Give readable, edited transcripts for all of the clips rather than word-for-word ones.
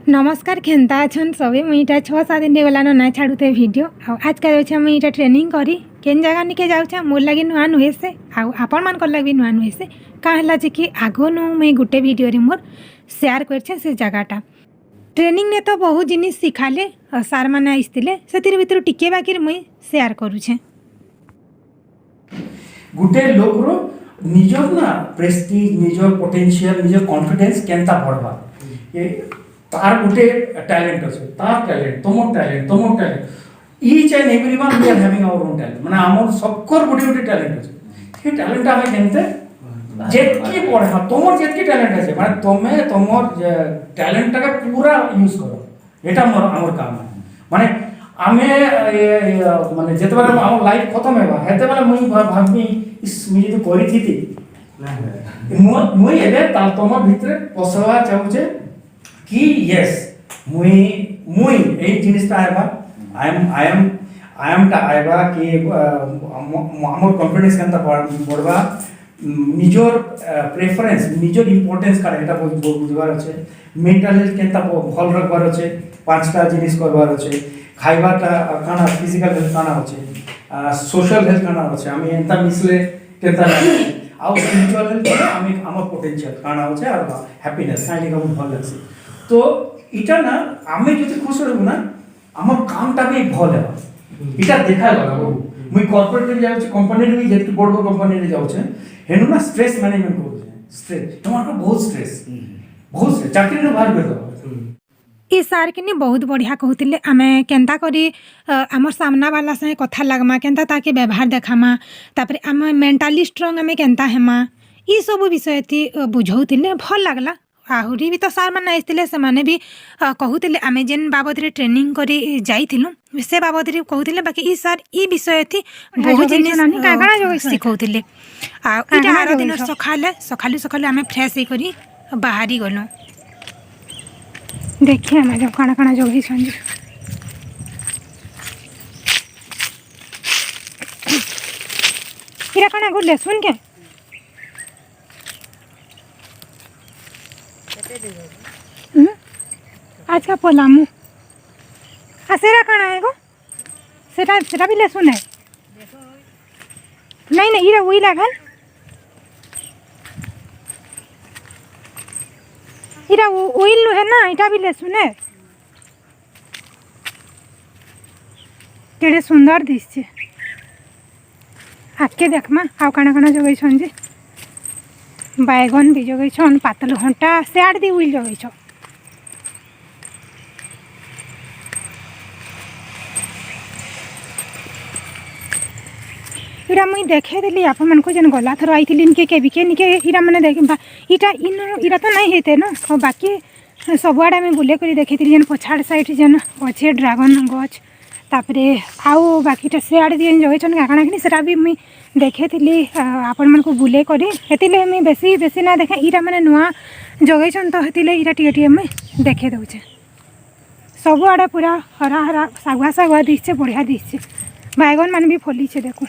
नमस्कार केन्ता अछन सभी मुई इटा 6-7 दिन गलानो ना छाड़ुते वीडियो आज का जाउछा मुई इटा ट्रेनिंग करी केन जगह निके जाउछा मोर लागि नुआ नुहे से आपण मान कर लागि नुआ नुहे से का हला जे कि आगो नु मुई गुटे वीडियो रे मोर शेयर करछे से जगहटा ट्रेनिंग ने तो बहुत जिनिस सिखाले सार माने आइस्तिले सेतिर भितर टिके बाकी मुई शेयर करूछे गुटे लोक रो निजर ना प्रेस्टीज निजर पोटेंशियल निजर कॉन्फिडेंस केनता बढ़वा ये तार गुटे टैलेंट আছে তার ট্যালেন্ট তোমার talent each and everyone we are having our own talent মানে আমার সবকর গুটে গুটে ট্যালেন্ট আছে সেই ট্যালেন্ট আমি কেনতে যেতকি পড়ে হ্যাঁ তোমার যেতকি ট্যালেন্ট আছে মানে তুমি তোমার ট্যালেন্টটাকে পুরা ইউজ করো এটা আমার কাম মানে আমি মানে যেতেবেলে আমার লাইফ খতম হেবা হেতেবেলে মুই ভাবি ইস মুই যদি করিথিতি মুই এবে তাল তোমার ভিতরে পসবা চাহুছে कि यस मुई ए जिनिसटा आइबा आई एम टा आइबा कि हमर कॉन्फिडेंस केनता बढ़वा निजर प्रेफरेंस निजर इंपोर्टेंस का एटा बुझबार আছে मेंटल हेल्थ केनता भल रखबार আছে पांचटा जिनिस करबार আছে खाइबाटा खाना फिजिकल हेल्थ खाना আছে सोशल हेल्थ खाना আছে আমি एंता मिसले केनता आउ स्पिरिचुअल हेल्थ আমি আমার पोटेंशियल खाना আছে আর हैप्पीनेस काइंड का भल লাগছে तो इटा ना आमे যদি খুশি হব না আমার কামটা भी भल है इटा देखा गला मुई कॉर्पोरेट रे जाउछ कंपनी रे जेत बड़ बड़ कंपनी रे जाउछ हेनु ना स्ट्रेस मैनेजमेंट करू स्ट्रेस तमार को बहुत स्ट्रेस चाकरी रे बाहर कर दो ई सार किनी बहुत बढ़िया कहूतिले आमे केनता करी आमर सामना वाला से कथा लगमा केनता ताके व्यवहार देखामा तापर आमे मेंटली स्ट्रांग आमे केनता हेमा ई सब विषय थी बुझौतिले भल लागला आहुरी भी तो सार मैंने आसते से मैंने भी कहते आम जेन बाबद ट्रेनिंग करी जाइलु से बाबद कहते बाकी ई सार ई विषय थी बहुत जिनिस शिखौले आर दिन सकाले सकालू सकालू आम फ्रेश होकर बाहरी गलु देखिए मैडम काଣା काଣା जोगी छंजी इरा काଣା गो लेसुन के आज का पलामू सेरा कण है गो सेटा सेटा भी लेसुन है नहीं नहीं इरा वही लागल इरा ओइल है ना इटा भी लेसुन है केड़े सुंदर दिसছে आके देखमा आउ काना काना जगै छन जे बैगन भी जगै छन पातल घंटा सेआड दी उइल जगै छ इरा मुई देखे देली आप मन को जन गला थरो आइथिली इनके के बिके निके इरा माने देख इटा इन इरा तो नहीं हेते ना और बाकी सबआडे में बुले करी देखिथिली जन पछाड़ साइड जन अच्छे ड्रैगन गछ तापरे आउ बाकीटा सेआड दी जगै छन काना कि सेटा भी मुई देखेथिली आपण मन को बुले करी हेतिले मुई बेसी बेसी ना देखे इरा माने नुआ जगै छन तो हेतिले इरा टिके टिके मुई देखे दउछे सबआडे पूरा हरा हरा सागुआ सागुआ दिसछे बढ़िया दिसछे बैगन मान भी फली छे देखो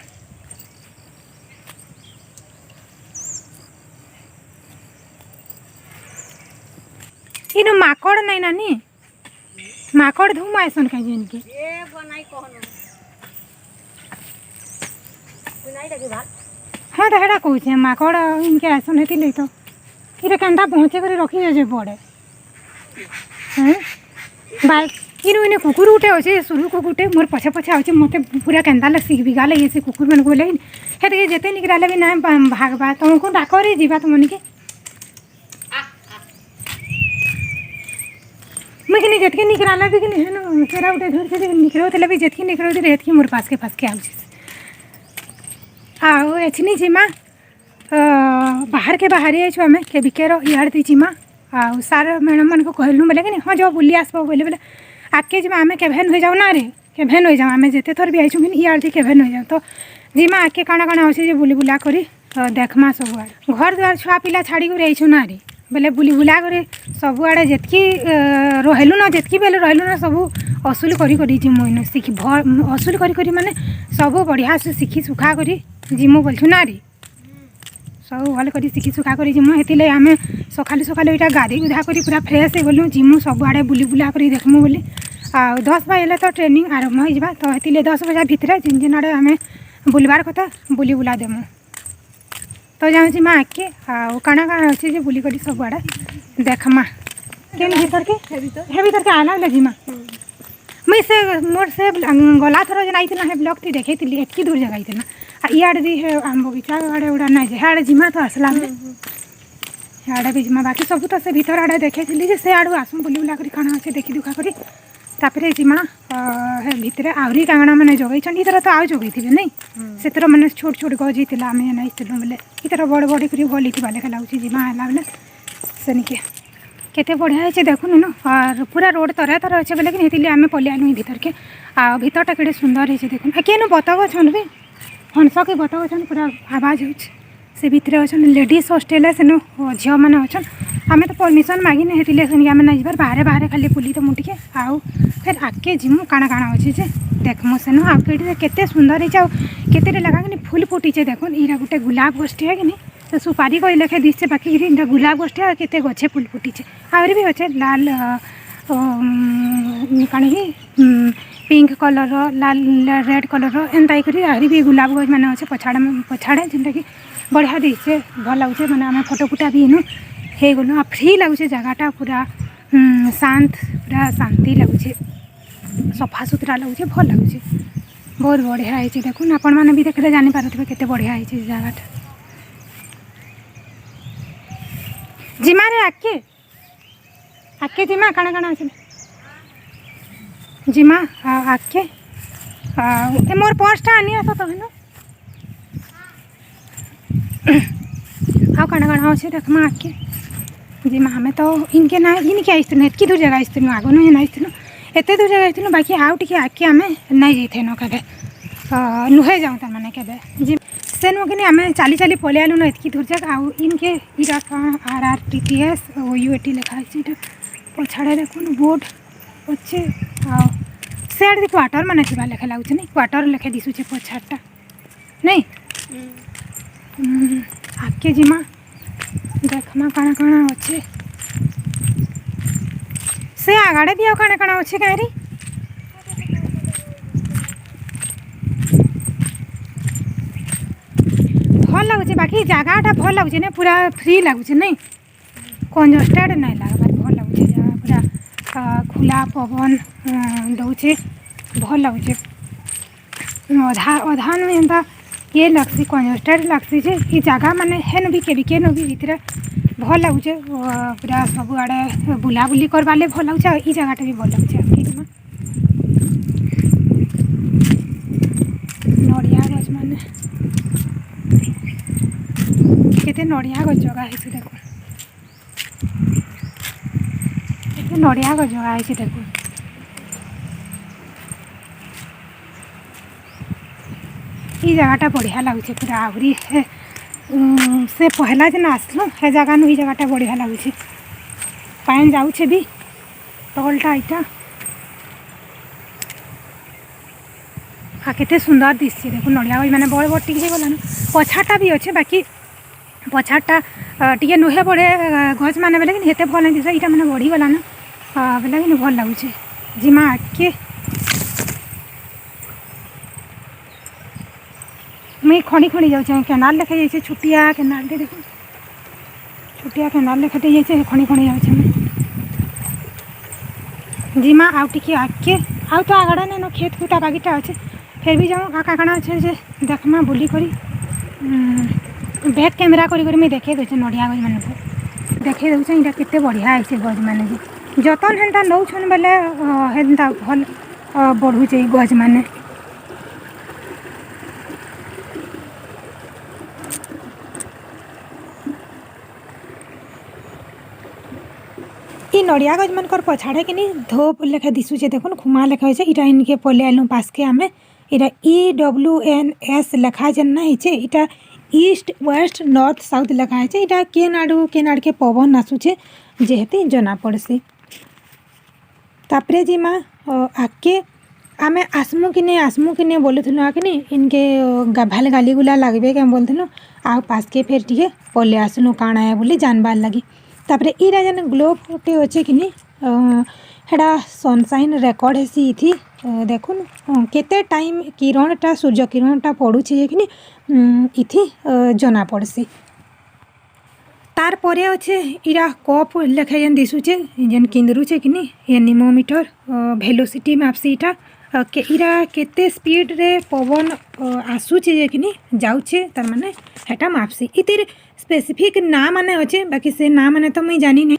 इनो माकड़ नहीं नानी माकड़ धूम आइसन का जिन के ए बनाई कहनो बनाई देखे भाल हां तो हेडा कहू छे माकड़ इनके आइसन हेती ले तो इरे कंधा पहुंचे करे रखी जे पड़े हैं बाय इनो इने कुकुर उठे होचे सुरु कुकुटे मोर पछे पछे आउचे मते पूरा कंधा ले सिख बिगाले ये से कुकुर मन को ले हेते जेते निकराले भी ना भागबा तुमको डाकरे जीवा तुमन के मैं कि जेतके निकराला भी कि है ना सेरा उठे धर से निकरो थले भी जेतके निकरो दे रेत की मोर पास के आउछ आओ एछनी जिमा बाहर के बाहरी आइछु हमें के बिकेरो यार दी जिमा आ सार मैडम मन को कहलु बोले कि हां जो बुली आसबो बोले बोले आके जिमा हमें केभेन हो जाऊ ना रे केभेन हो जाऊ हमें जेते थोर भी आइछु कि यार दी केभेन हो जाऊ तो जिमा आके काना काना होसे जे बुली बुला करी देखमा सब घर द्वार छुआ पिला छाड़ी को आइछु ना रे बेले बुली बुला करे सबुआड़े जेतकी रहलु ना जेतकी बेले रहलु ना सब असूल करी करी जिमु इन सीखी असूल करी करी माने सब बढ़िया से सीखी सुखा करी जिमु बोलछु ना रे सब भल कर शिखी सुखा कर जिमु हेतिले आमे सकालू सकालू इटा गाधी गुधा कर पूरा फ्रेश हो गलु जिमु सब आड़े बुली बुला कर देखमु बोली आ 10 बजे तो ट्रेनिंग आरंभ हो जावा तो हेतिले 10 बजे भितर जिन जिन आड़े आमे बुलबार कथा बुली बुला देमु तो जाऊँ जिमा आके आ काଣା काଣା अच्छे जे बुली कर सब आड़े देखमा केन भीतर के आला लजिमा मुई से मोर से गला थर जन आइतना है ब्लॉक ती देखे तिली एतकी दूर जगह आइतना आ इयाड़ दी है आम बगीचा आड़े उड़ा ना जे हाड़े जिमा तो असला में हाड़े भी जिमा बाकी सब तो से भीतर आड़े देखे तिली जे से आड़ू आसु बुली बुला करी खाना अच्छे देखी दुखा करी तापरे जिमा है भितरे आवरी कांगणा माने जगई छन इतर तो आउ जगई थिबे नै सेतर माने छोट छोट गज हितला आमे नै तिलु बोले इतर बड़ बड़ करी भली थिबा लेखा लाउची जिमा हला बोले सनिके केते बढ़िया है देखुन न और पूरा रोड तरह तरह अच्छे बोले कि हेतिले आमे पले आनु भीतर के आ भीतरटा केडे सुंदर है देखुन आ केनु बतक छन रे हंस के बतक छन पूरा आवाज होछ से भीतर अछन लेडीज हॉस्टल है सेनु झियो माने अछन आमे तो परमिशन मागी ने हेतिले सनि आमे नै जबर बाहर बाहर खाली पुली तो मुटिके आउ फिर आके जिमु काना काना अछि जे देखमु सेनु आ केते सुंदर है जाउ केते लगा कि फूल फुटी छे देखुन इरा गुटे गुलाब गोष्ठी है कि नहीं तो सुपारी कोई लेखे दिशे बाकी इनका गुलाब गोष्ठी आ केते गछे फूल फुटी छे आउरी भी अच्छे लाल काणी पिंक कलर लाल रेड कलर एंता करी आउरी भी गुलाब गछ माने अच्छे पछाड़े जिनटा कि बढ़िया दिशे भल लगुचे माने आमे फोटो फुटा भी इनु हे गनु आ फ्री लगुचे जगहटा पूरा शांत पूरा शांति लगुचे सफा सुथरा लगुचे भल लगुचे बहुत बढ़िया है देखुन आपण माने भी देखले जानि पारथिबे केते बढ़िया है जगहटा जिमा रे आके जिमा काना काना আছে जिमा आके ए मोर पर्सटा आनी आस तो हेनो आ काना काना আছে देखमा आके जिमा हमें तो इनके ना इनके आइस्तनु एतकी दूर जगह आइस्तनु आगो न आइस्तनु एते दूर जगह आइस्तनु बाकी आउ टिके आके हमें नहीं जइथे न कबे नुहे जाऊ त माने कबे जी सेनु कि आम चाली चाली पलि आलु न एतकी दूर जगह आउ इनके इरा RRTTS UAT लिखा है पछाड़े देखुन बोर्ड अच्छे आड़ क्वार्टर माने थी लेखा लगुच नहीं क्वार्टर लेखे दिशुचे पछाड़टा नहीं आके जिमा देखमा काना काना अच्छे से आगाड़े भी काना काना अच्छे कहीं भल लगुचे बाकी जगहटा भल लगुचे ना पूरा फ्री लगुचे नहीं कंजस्टेड नहीं लगबार भल लगुचे जगह पूरा खुला पवन दौचे भल लगुचे अधा में एंता ये लगसी कंजस्टेड लगसी जे ई जगह माने हेन भी केन भी भीतर भल लगुचे पूरा सब आड़े बुला बुली करवाले भल लगुचे ई जगहटा भी भल लगुचे नड़िया गछ माने केते नड़िया गछ जगह है देखो केते नड़िया गछ जगह है देखो ई जगहटा बढ़िया लगुचे पूरा आहुरी है से पहला दिन आसलु हे जगह नु ई जगहटा बढ़िया लगुचे पाइन जाउछे भी तलटा इटा आ केते सुंदर दिसছে देखो नड़िया गछ माने बड़ बड़ टिके गला पछाटा भी अच्छे बाकी पछाटा टिके नुहे बड़े गछ माने बेले कि हेते भल नहीं दिस इटा माने बढ़ी गला ना बेले कि भल लगुचे जिमा आके मैं खड़ी खड़ी जाऊँ केनाल लेखे जैसे छुटिया केनाल दे देखो छुटिया केनाल लेखे जैसे खड़ी खड़ी जाऊँ जिमा आउ टिके आके आउ तो आगड़ा ने खेत खुता बागीटा अच्छे फिर भी जाऊँ आका काଣା अच्छे जे देखमा बुली करी बैक कैमेरा करी करी मैं देखे दूचे नड़िया गज मान देखे दूचे इटा केते बढ़िया है गज माने जतन हेन्ता नौछन बेले हेन्ता भल बढ़ुचे गज माने ई नड़िया गज मनकर पछाड़े कि धोप लेखा दिशुचे देखुन खुमा लेखा होइछे इटा इनके पले आलु पास के आमे इटा EWNS लेखा जेन ना होइछे इटा ईस्ट वेस्ट नॉर्थ साउथ लेखा होइछे इटा केन आड़ के पवन आसुचे जेहेते जना पड़सी तापरे जिमा आके आमे आसमु कि नहीं बोलुथुनु आकनी इनके भाल गाली गुला लगबे के बोलथुनु आ पास के फेर टिके पले आसनु काଣା है बोली जानबार लगी तापरे इरा जन ग्लोब टे अच्छे कि हेड़ा सनसाइन रेकर्ड हेसी इथि देखुन केते टाइम किरणटा सूर्य किरणटा पड़ुछे कि इथि जना पड़सी तार परे अच्छे इरा कप लेखा जेन दिशुचे जेन किंदरुचे कि एनिमोमीटर वेलोसिटी मैप्सी इटा इरा केते स्पीड रे पवन आसुचे जे कि जाउचे तार माने हेटा मापसी इतिर स्पेसिफिक ना माने अच्छे बाकी से ना माने तो मुई जानी नहीं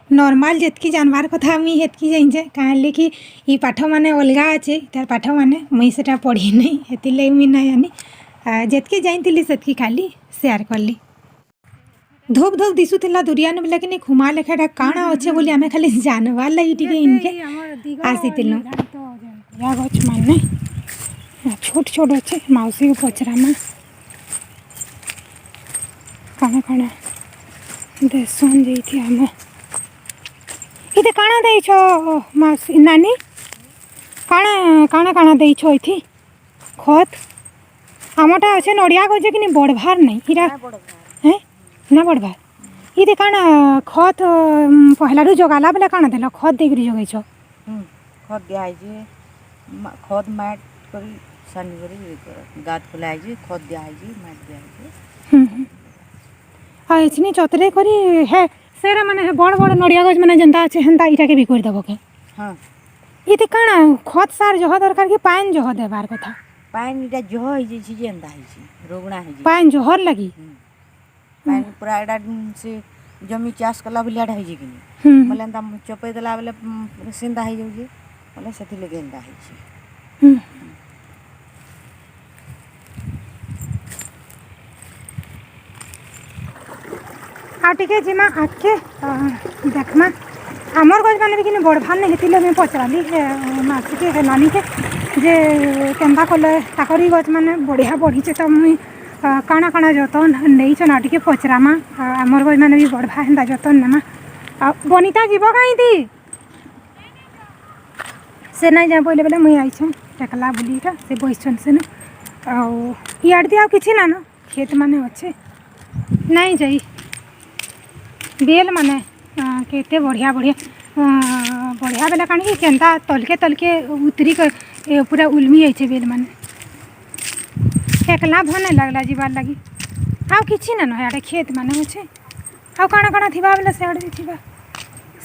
नॉर्मल जेतकी जानवार कथा मुई हेतकी जाइछे काहे कि ई पाठ माने अलगा अच्छे तार पाठ माने मुई सेटा पढ़ी नहीं हेति ले मुई ना जानी जेतकी जाइतिली सेतकी खाली शेयर करली धूप धूप दिशुला दुरियान बोला कि खुमा लेखाटा काଣା अच्छे बोली आमे खाली जानवार लगी टिके इनके आसीतिलु या गछ माने छोट छोट अच्छे मौसी को पचरामा काଣା काଣା देसन जेथि आमे इते काଣା देइछो मौसी नानी काଣା काଣା काଣା देइछो इथि खत आमटा अच्छे नड़िया गजे कि बड़भार नहीं इरा हैं ना बड़भार इते काଣା खत पहलारू जगाला बेला काଣା देला खत देकरी जगैछो खत दिया जे खत माट करी सानी करी गात खुलाए जे खत दिया जे माट दिया जे आ एछनी चतरे करी है सेरा माने बड़ बड़ नड़िया गज माने जनता अच्छे हेंता इटा के भी कर देबो के हां इते काଣା खत सार जह दरकार के पान जह देबार कथा पानी इटा जह है जे छी जेंदा है छी रोगणा है जे पान जहर लगी पानी पूरा एडा से जमी चाष कला बिलिया है जे कि बोले एंता चपे देला बोले सिंदा है जे बोले सेति ले गेंदा है छी आ टिके जिमा आखे देखमा आमर गज माने भी कि बड़भार नहीं हेतिले मैं पचराली मासी के नानी के जे केंदा कले ताकरी गज माने बढ़िया बढ़ीचे तो मुई काଣା काଣା जतन नहीं छन टिके पचरामा आमर गज माने भी बड़भार हेंदा जतन नेमा बनिता जीव कहीं थी से नहीं जा पहले बेले मुई आइछन टेकला बुलीटा से बइछन से न इयाड़ दिया किछि ना न खेत माने अच्छे नहीं जाई बेल माने केते बढ़िया बढ़िया बढ़िया बेला काणी कि केंता तलके तलके उतरी कर पूरा उलमी आइछे बेल माने एकला भने लागला जीवार लगी आउ किछि ना न याडे खेत माने अच्छे आउ काଣା काଣା थिबा बेला से आड़ थिबा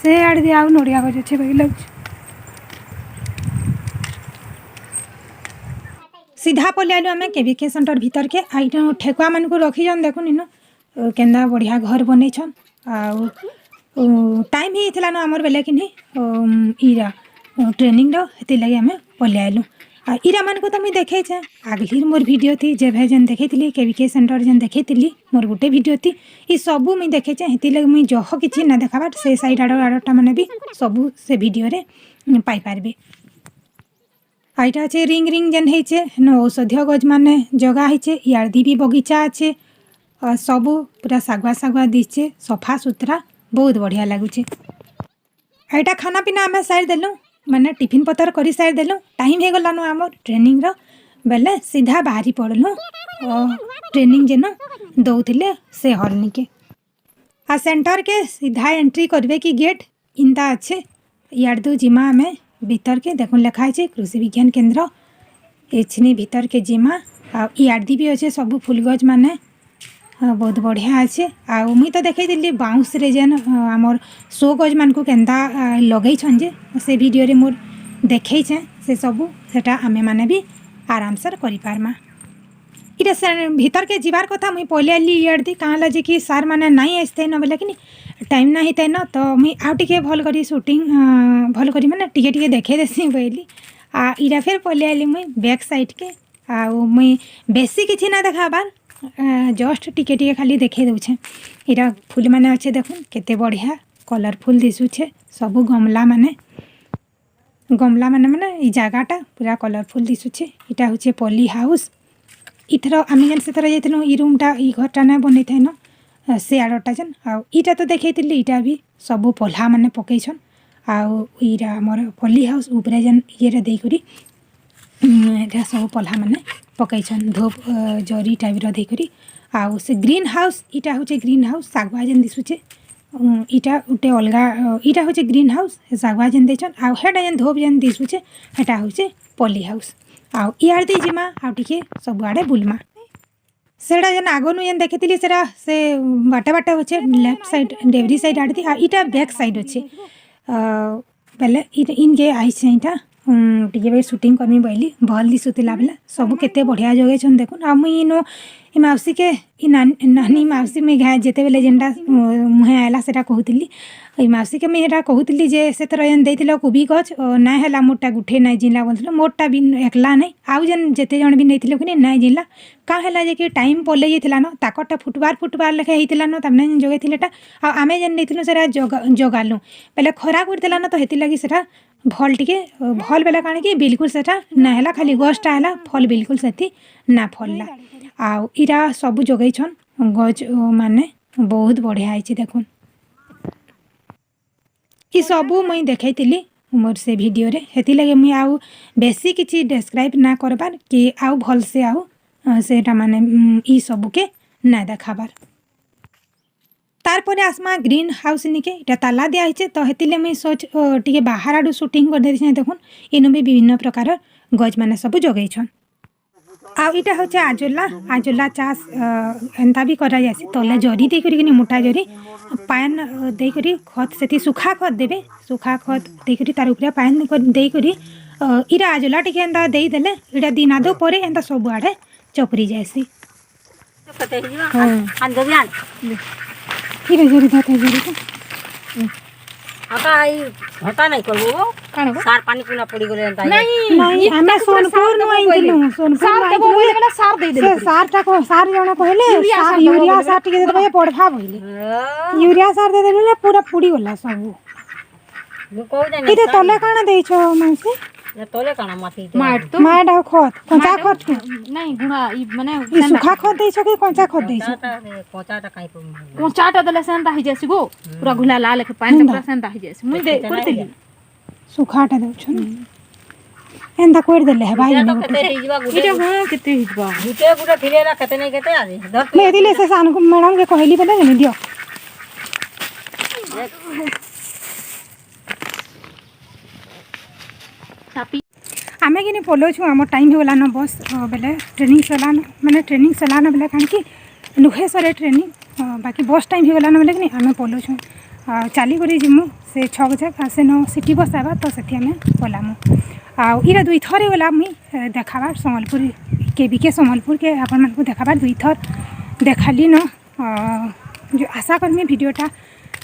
से आड़ दे आउ नड़िया गज अच्छे बई लग सीधा पले आलु आमे केवीके सेंटर भीतर के आइटा ठेकुआ मान को रखी जन देखुन इन केंदा बढ़िया घर बनै छन आउ टाइम ही थिला न हमर बेले कि इरा ट्रेनिंग रो हेति लगे हमें पले आलु आ इरा मान को तो मैं देखे छे आगली मोर वीडियो थी जे भाई जन देखेतिली केवीके सेंटर जन देखेतिली मोर गोटे वीडियो थी ई सबू मैं देखे छे हेति लगे मैं जह किछि ना देखाबा से साइड आडटा माने भी सबू से वीडियो रे पाई पारबे आईटा अच्छे रिंग रिंग जेन है औषधीय गज माने जगह है इयादी भी बगीचा अच्छे सबू पूरा सागुआ सागुआ दिचे सफा सुतरा बहुत बढ़िया लगुचे एटा खाना पीना आम सारी देलु माने टिफिन पतर कर सारी देलु टाइम हो गलानु आम ट्रेनिंग रो बेले सीधा बाहरी पड़लु ट्रेनिंग जेन दौले से हॉल निके आ सेंटर के सीधा एंट्री करबे कि गेट इनता अच्छे इयादू जिमा आमे भीतर के देखुन लिखा है कृषि विज्ञान केंद्र एछनी भीतर के जिमा आदि भी अच्छे सब फूल गज माने बहुत बढ़िया अच्छे आ मुई तो देखई दिल्ली बाउंस रे जेन आमर शो गज मान को केंदा लगई छन जे से वीडियो रे मोर देखई छे से सब सेटा आमे माने भी आराम से करि पारमा इटा भीतर के जीवार कथा मुई पहले आली इयादी कहाँ लजे कि सार माने नहीं आसते न बोले कि टाइम ना होता न तो मुई आउ टिके भल करी शूटिंग भल करी माने टिके टिके देखे देसी बोली आ इरा फिर पहले आली मुई बैक साइड के आ मुई बेसी किछि ना देखाबार जस्ट टिके टिके खाली देखे दउछे इरा फूल माने अच्छे देखुन केते बढ़िया कलरफुल दिसुछे सब गमला माने माने ई जगाटा पूरा कलरफुल दिसुछे इटा होचे पॉली हाउस इथर आम जेन से जाइलु ई रूमटा ई घरटा ना बनै थे न से आड़टा जेन आटा तो देखी इटा भी सब पल्हा माने पकईछन आईरा मोर पल्ली हाउस उपरे जेन ये देकरी ଏଟା ସବୁ ପଲ୍ହା ମାନେ ପକେଇଛନ୍ ଧୂପ ଜରି ଟାଇପ୍ର ଦେଇକରି ଆଉ ସେ ଗ୍ରୀନ୍ ହାଉସ୍ ଇଟା ହଉଛେ ଗ୍ରୀନ୍ ହାଉସ୍ ଶାଗୁଆ ଯେନ୍ ଦିଶୁଛେ ଇଟା ଗୋଟେ ଅଲଗା ଇଟା ହଉଛେ ଗ୍ରୀନ୍ ହାଉସ୍ ଶାଗୁଆ ଯେନ୍ ଦେଇଛନ୍ ଆଉ ହେଟା ଯେନ୍ ଧୂପ ଯେନ୍ ଦିଶୁଛେ ହେଟା ହଉଛେ ପଲି ହାଉସ୍ ଆଉ ଇଆଡ଼େ ଯିମା ଆଉ ଟିକେ ସବୁଆଡ଼େ ବୁଲ୍ମା ସେଟା ଯେନ୍ ଆଗନୁ ଯେନ୍ ଦେଖିଥିଲି ସେଟା ସେ ବାଟେ ବାଟେ ଅଛେ ଲେଫ୍ଟ ସାଇଡ୍ ଡେଭରି ସାଇଡ୍ ଆଡ଼େ ଆଉ ଇଟା ବ୍ୟାକ୍ ସାଇଡ୍ ଅଛେ ବେଲେ ଇନ୍କେ ଆଇଛେ ଇଟା ଟିକେ ବେଲେ ସୁଟିଂ करमी बोली भल दिशुला बेले सब केते बढ़िया जगेछन देखुन आ मुई इनो ई माउसी के ई नानी माउसी मुई घाए जेते बेले जेनटा मुहे आइला सेटा कहूतिली ई माउसी के मुई एटा कहूतिली जे से तर जेन देइतिलो कोबी गछ ना हैला मोटा गुठे नाइ जिला बोलथिलो मोटा भी एकला नाइ आउ जेन जेते जण भी नेइतिलो कि नाइ जिला का हैला जे कि टाइम पले जेथिला न ताकटा फुटबार लेखे हेतिला न तमने जेन जगेथिलेटा आ आमे जेन नेइतिलो सेरा जगालु पहले खरा करदेला न तो हेति लागि सेटा भल टिके भल बेला काण कि बिल्कुल सेटा ना हैला खाली गछटा हैला फल बिल्कुल सेति ना फलला आउ इरा सब जगैछन गछ माने बहुत बढ़िया आइछि देखुन ई सबू मुई देखैतिली मोर से वीडियो रे हेति लागि मुई आउ बेसी किछि डिस्क्राइब ना करबार कि आउ भल से आउ सेटा माने ई सबू के ना देखाबार तारपरे आसमा ग्रीन हाउस निके इटा ताला दिया है तो हेतिले मुई सोच टिके बाहर आडू शूटिंग कर देछे देखुन इनु भी विभिन्न प्रकार गज माने सब जगैछन आ इटा होचे आजोला चाष एंता भी करा जासी तले जरी दे करी मोटा जरी पान दे करी खत सेति सुखा खत देबे सुखा खत दे करी तार ऊपर पान दे करी इरा आजोला टिके एंता देई देले इटा दिनादो परे एंता सब आडे चपरी जासी इरे जरी दाते जरी हटा आई हटा नहीं करबो काण सार पानी पुना पड़ी गेले एंता नहीं हमें सोनपुर नु आइतिलु सोनपुर नु आइतिलु बोले सार दे दे सार टा को सार जणा कहले यूरिया सार टिके दे देबे पड़फा भइले यूरिया सार दे देले पूरा पुड़ी गला सब मु कहू जाने इते तले काना देइछो मानसी ये तोले काना माटी माट खत कंचा खत नहीं गुणा ई माने ई सुखा खत देइछो कि कंचा खत देइछो कोचाटा काई पर कोचाटा दले सेंता हि जेसी गो पूरा घुला लाल के पानी पूरा सेंता हि जेसी मुई दे करतिली सुखाटा देउछो एंदा कोइ देले है भाई ने कते हिजबा गुटे इटा हो केते हिजबा गुटे गुटे थिले ना कते नहीं कते आजे धर ले दिले से सान को मैडम के कहली बेले ने दियो तापी आमे कि पलो छु आम टाइम होगला न बस बेले ट्रेनिंग चलान माने ट्रेनिंग चलान बेले कान कि नुहे सरे ट्रेनिंग बाकी बस टाइम होगला न बेले कि आमे पलो छु चाली करी जिमु से 6 बजे आसे न सिटी बस आबा तो सेठी आमे पलामु आ इरा दुई थरे होला मुई देखाबार संबलपुर के संबलपुर के आपन मन को देखाबार दुई थर देखाली न जो आशा करमी वीडियोटा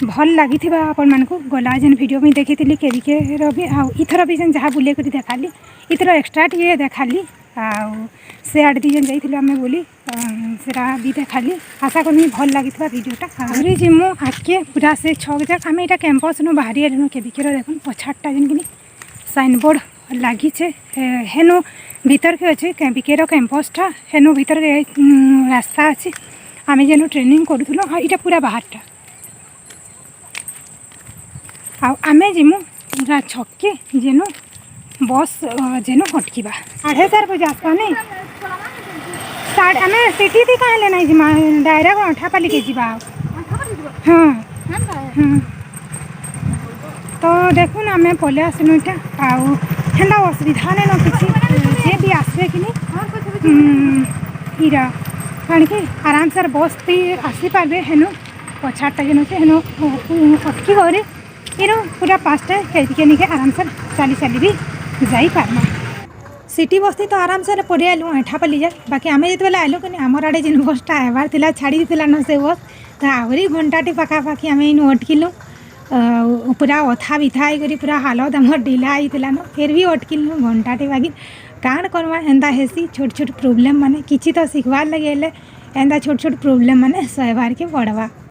भल लगी थी आपण मानक गला जेन वीडियो में देखी के रवि आउ इथर भी जेन जहाँ बुले कर देखाली इथर एक्सट्रा टे देखाली आउ से आड़ दी जेन जाइथिलु आमे बोली सेरा भी देखाली आशा करमी भल लगी थी वीडियोटा आउरी जिमु आके पूरा से 6 बजे आमे एटा कैंपस नु बाहरी आलु के बिकेर देखुन पछाटटा जेन कि साइन बोर्ड लगी छे हेनो भीतर के अच्छे बिकेर कैंपसटा हेनो भीतर के रास्ता अच्छे आमे जेन ट्रेनिंग करूथुलो हाँ इटा पूरा बाहरटा आमे जिमु पूरा छक्के जेनो बस जेनो हटकीबा 4:30 बजे आसपा नहीं साढ़े आमे सिटी थी कहाँ लेना जिमा डायरेक्ट अठापाली के जीवा हाँ हाँ तो देखुन आमे पले आसनु इटा आउ हेंदा असुविधा नहीं न किसी जे भी आसबे कि इरा कारण कि आराम से बस भी आसी पारबे हेनो पछाटा जेन अच्छे हेनो अटकी गरे इनो पूरा 5टा के निके आराम से चली चली भी जाई पारमा सिटी बस्ती तो आराम से पड़े आलु एठापाली जाए बाकी आमे जिते बेले आलु कि आमर आड़े जेन बसटा आबार थिला छाड़ी देला न से बस तो आहरी घंटाटे पाखापाखि आमे इनु अटकिलु पूरा अथा बिथा करी पूरा हालत आमर ढिला होता न फिर भी अटकिलु घंटाटे बाकी काण करवा एंता हेसी छोट छोट प्रोब्लेम माने किछि तो शिखबार लगे एंता छोट छोट प्रोब्लेम माने सहबार के पड़वा।